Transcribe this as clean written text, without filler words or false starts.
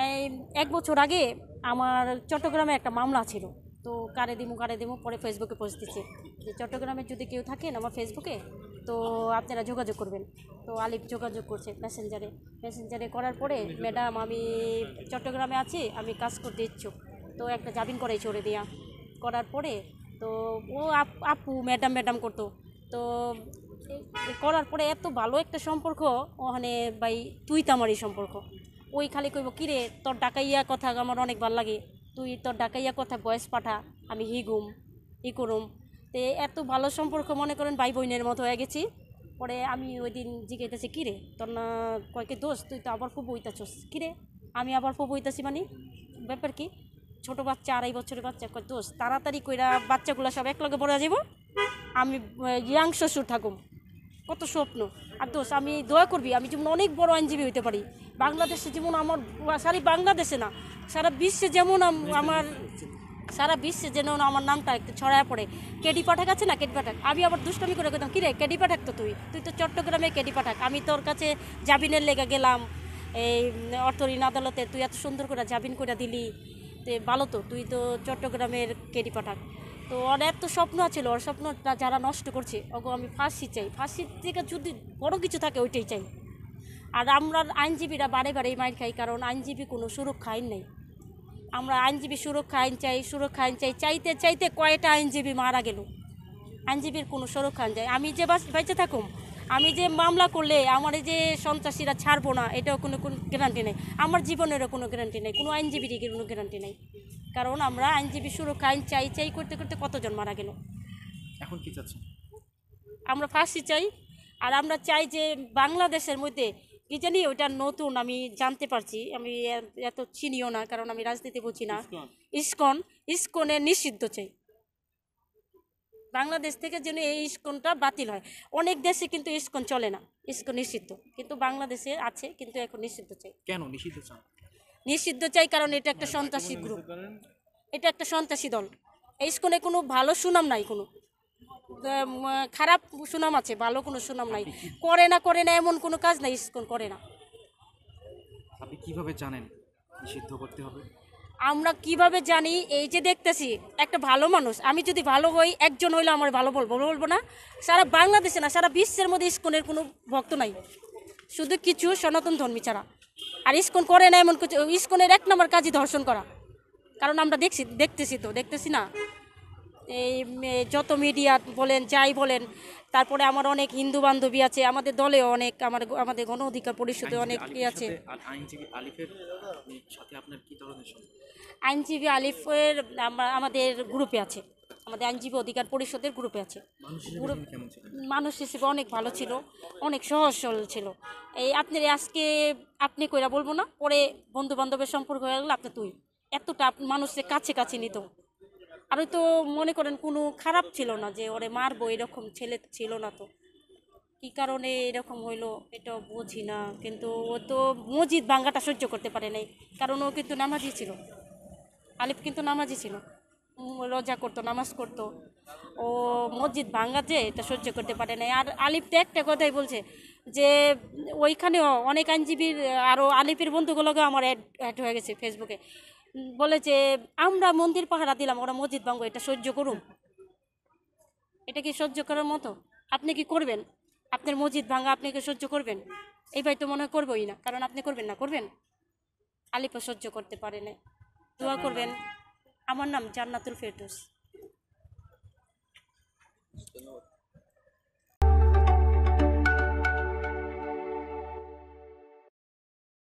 এই ১ বছর আগে আমার চট্টগ্রামে একটা মামলা ছিল। তো কারে দিমু পরে ফেসবুকে পোস্ট দিচ্ছি যে চট্টগ্রামে যদি কেউ থাকেন আমার ফেসবুকে তো আপনারা যোগাযোগ করবেন। তো আলিফ যোগাযোগ করছে মেসেঞ্জারে করার পরে, ম্যাডাম আমি চট্টগ্রামে আছি, আমি কাজ করতে ইচ্ছুক। তো একটা জামিন করাইছে ওরে দিয়া। করার পরে তো ও আপু ম্যাডাম করতো। তো করার পরে এত ভালো একটা সম্পর্ক ওখানে, ভাই তুই তামারই সম্পর্ক। ওই খালি কইব কিরে তোর ডাকাইয়া কথা আমার অনেক ভাল লাগে, তুই তোর ডাকাইয়া কথা ভয়েস পাঠা, আমি ই করুম। তে এত ভালো সম্পর্ক, মনে করেন ভাই বোনের মতো হয়ে গেছি। পরে আমি ওই দিন জিজ্ঞাসা কিরে তোর না কয়েকে দোষ, তুই তো আবার খুব বইতাছস কিরে। আমি আবার খুব বইতাছি মানে ব্যাপার কি? ছোট বাচ্চা ২.৫ বছরের বাচ্চা কয় দোষ তাড়াতাড়ি কইরা বাচ্চাগুলো সব একলগে বড় যাব, আমি ইয়াং শ্বশুর থাকুম, কত স্বপ্ন। আর দোষ আমি দোয়া করবি আমি যেমন অনেক বড় আইনজীবী হইতে পারি, বাংলাদেশে যেমন আমার, সারি বাংলাদেশে না সারা বিশ্বে যেমন আমার, সারা বিশ্বে যেন আমার নামটা একটু ছড়ায় পড়ে। কেডি পাঠাক আছে না, কেডি পাঠাক, আমি আবার দুষ্টামি করে কইতাম কিরে কেডি পাঠাক তো তুই তো চট্টগ্রামে কেডি পাঠাক, আমি তোর কাছে জামিনের লেগে গেলাম এই অর্থ ঋণ আদালতে, তুই এত সুন্দর করে জামিন করে দিলি, তে ভালো তো তুই তো চট্টগ্রামের কেডি পাঠাক। তো ওর এত স্বপ্ন ছিল, ওর স্বপ্নটা যারা নষ্ট করছে ওগো আমি ফাঁসি চাই, ফাঁসির থেকে যদি বড় কিছু থাকে ওইটাই চাই। আর আমরা আইনজীবীরা বারে মাইর খাই, কারণ আইনজীবী কোনো সুরক্ষা আইন নেই। আমরা আইনজীবী সুরক্ষা আইন চাই চাইতে চাইতে কয়টা আইনজীবী মারা গেল। আইনজীবীর কোনো সুরক্ষা আইন চাই, আমি যে বেঁচে থাকুম, আমি যে মামলা করলে আমার এই যে সন্ত্রাসীরা ছাড়বো না, এটাও কোনো গ্যারান্টি নেই। আমার জীবনেরও কোনো গ্যারান্টি নেই, কোনো আইনজীবীরই কোনো গ্যারান্টি নেই। কারণ আমরা আইনজীবী সুরক্ষা আইন চাই করতে করতে কতজন মারা গেল। এখন কি চাচ্ছেন? আমরা ফাঁসি চাই। আর আমরা চাই যে বাংলাদেশের মধ্যে কি জানি ওইটা নতুন, আমি জানতে পারছি, আমি এত চিনিও না কারণ আমি রাজনীতি বুঝি না। ইসকনের নিষিদ্ধ চাই, বাংলাদেশ থেকে যেন এই ইসকনটা বাতিল হয়। অনেক দেশে কিন্তু ইসকন চলে না, ইসকন নিষিদ্ধ, কিন্তু বাংলাদেশে আছে, কিন্তু এখন নিষিদ্ধ চাই। কেন নিষিদ্ধ চান? নিষিদ্ধ চাই কারণ এটা একটা সন্ত্রাসী গ্রুপ, এটা একটা সন্ত্রাসী দল। এই ইসকনে কোনো ভালো সুনাম নাই, কোনো খারাপ সুনাম আছে, ভালো কোনো সুনাম নাই। করে না এমন কোনো কাজ নাই ইসকন করে না। আপনি কিভাবে জানেন নিষিদ্ধ করতে হবে? আমরা কিভাবে জানি, এই যে দেখতেছি একটা ভালো মানুষ, আমি যদি ভালো হই, একজন হইলে আমার ভালো বলবো না। সারা বাংলাদেশে না সারা বিশ্বের মধ্যে ইসকনের কোনো ভক্ত নাই, শুধু কিছু সনাতন ধর্মী ছাড়া। আর ইসকন করে না এমন কিছু, ইসকনের ১ নম্বর কাজই ধর্ষণ করা। কারণ আমরা দেখতেছি না এই যত মিডিয়া বলেন যাই বলেন। তারপরে আমার অনেক হিন্দু বান্ধবী আছে, আমাদের দলেও অনেক, আমাদের গণ অধিকার পরিষদে অনেক আছে। আইনজীবী আলিফের সাথে আপনার কি ধরনের সম্পর্ক? আইনজীবী আলিফের আমাদের গ্রুপে আছে, আমাদের আইনজীবী অধিকার পরিষদের গ্রুপে আছে। গ্রুপ মানুষ হিসেবে অনেক ভালো ছিল, অনেক সহজ সরল ছিল। এই আজকে আপনি কইরা বলবো না, পরে বন্ধু বান্ধবের সম্পর্ক হয়ে গেলে আপনি তুই, এতটা মানুষের কাছে নিত। আর তো মনে করেন কোনো খারাপ ছিল না যে ওরে মারবো, এরকম ছেলে ছিল না। তো কী কারণে এরকম হইলো এটাও বুঝি না, কিন্তু ও তো মসজিদ ভাঙ্গাটা সহ্য করতে পারে নাই, কারণ ও কিন্তু নামাজি ছিল। আলিফ কিন্তু নামাজি ছিল, রোজা করতো, নামাজ করতো। ও মসজিদ ভাঙ্গাতে এটা সহ্য করতে পারে নাই। আর আলিফ তো একটা কথাই বলছে যে ওইখানেও অনেক আইনজীবীর, আরও আলিফের বন্ধুগুলোকে আমার অ্যাড হয়ে গেছে ফেসবুকে, বলে যে আমরা মন্দির পাহারা দিলাম, ওরা মসজিদ ভাঙ্গো, এটা সহ্য করুন? এটা কি সহ্য করার মতো? আপনি কি করবেন? আপনার মসজিদ ভাঙ্গা আপনি কি সহ্য করবেন? এই ভাই তো মনে হয় করবোই না, কারণ আপনি করবেন। আলিফও সহ্য করতে পারে না। দোয়া করবেন। আমার নাম জান্নাতুল ফেরদৌস।